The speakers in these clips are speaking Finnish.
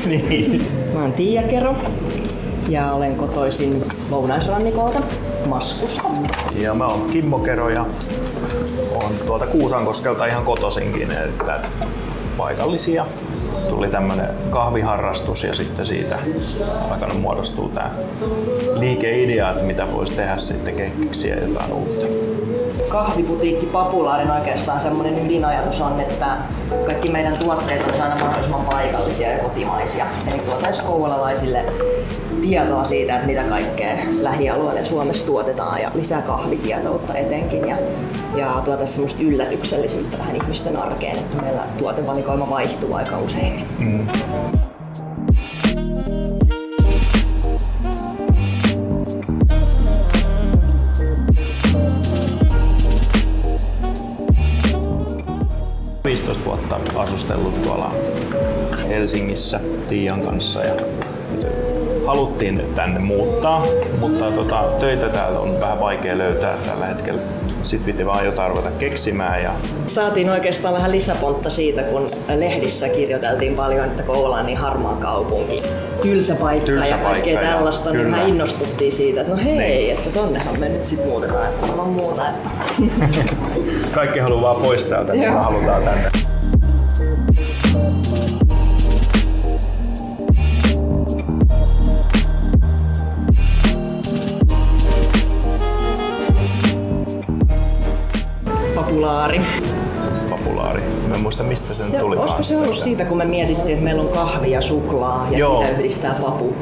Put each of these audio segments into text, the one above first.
Niin. Mä oon Tiia Kero ja olen kotoisin Lounaisrannikolta, Maskusta. Ja mä oon Kimmo Kero ja oon tuolta Kuusankoskelta ihan kotoisinkin, että paikallisia. Tuli tämmönen kahviharrastus ja sitten siitä aikana muodostuu tää liikeidea, että mitä voisi tehdä sitten keksiä jotain uutta. Kahviputiikki Papulaarin oikeastaan semmoinen ydinajatus on, että kaikki meidän tuotteet on aina mahdollisimman paikallisia ja kotimaisia. Eli tuotaisiin kouvolalaisille tietoa siitä, että mitä kaikkea lähialueella Suomessa tuotetaan ja lisää kahvitietoutta etenkin. Ja tuotaisiin semmoista yllätyksellisyyttä vähän ihmisten arkeen, että meillä tuotevalikoima vaihtuu aika usein. Olen 15 vuotta asustellut tuolla Helsingissä Tiian kanssa ja haluttiin tänne muuttaa, mutta töitä täällä on vähän vaikea löytää tällä hetkellä. Sitten piti vaan jotain ruveta keksimään. Saatiin oikeastaan vähän lisäpontta siitä, kun lehdissä kirjoiteltiin paljon, että Kouvola on niin harmaa kaupunki. Tylsä paikka ja kaikkea tällaista, niin me innostuttiin siitä, että no hei, niin. Että tonnehan me nyt sit muutetaan, että on muuta. Että... Kaikki haluaa vaan pois täältä, niin me halutaan tänne. Papulaari. Papulaari. Mä en muista mistä sen tuli. Olisiko se ollut siitä, kun me mietittiin, että meillä on kahvi ja suklaa ja niitä yhdistää papu.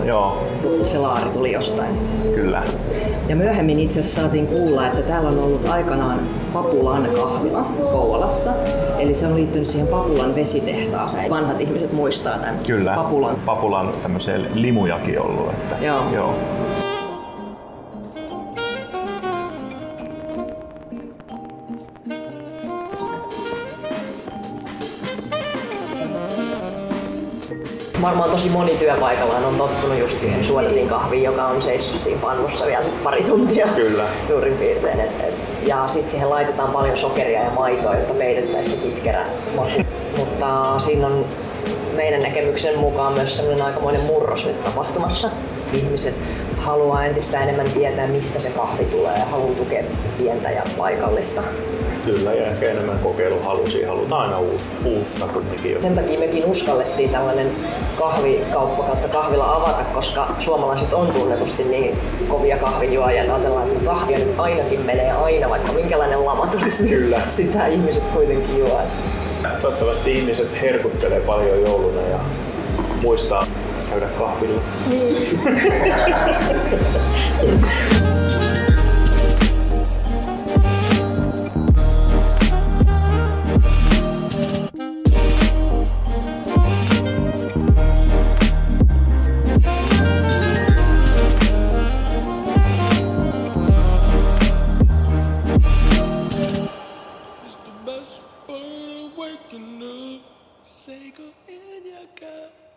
Joo. Se laari tuli jostain. Kyllä. Ja myöhemmin itse asiassa saatiin kuulla, että täällä on ollut aikanaan Papulan kahvila Kouvolassa. Eli se on liittynyt siihen Papulan vesitehtaaseen. Vanhat ihmiset muistaa tämän. Kyllä. Papulan tämmöiseen limujakin ollut. Että, joo. Varmaan tosi moni työpaikallaan on tottunut just siihen suodatin kahviin, joka on seissyt siinä pannussa vielä sit pari tuntia. Kyllä. Suurin piirtein. Ja sitten siihen laitetaan paljon sokeria ja maitoa, jotta peitettäisiin se kitkerä maku. Mutta siinä on meidän näkemyksen mukaan myös sellainen aikamoinen murros nyt tapahtumassa. Ihmiset haluaa entistä enemmän tietää, mistä se kahvi tulee ja haluaa tukea pientä ja paikallista. Kyllä, ja ehkä enemmän kokeiluhalusia. Halutaan aina uutta kuitenkin. Sen takia mekin uskallettiin tällainen kahvikauppa kautta kahvila avata, koska suomalaiset on tunnetusti niin kovia kahvijuojia. Ajatellaan, että kahvia nyt ainakin menee aina, vaikka minkälainen lama tulisi, niin sitä ihmiset kuitenkin juo. Toivottavasti ihmiset herkuttelee paljon jouluna ja muistaa käydä kahvilla. Niin. Waking up, say go in your gut.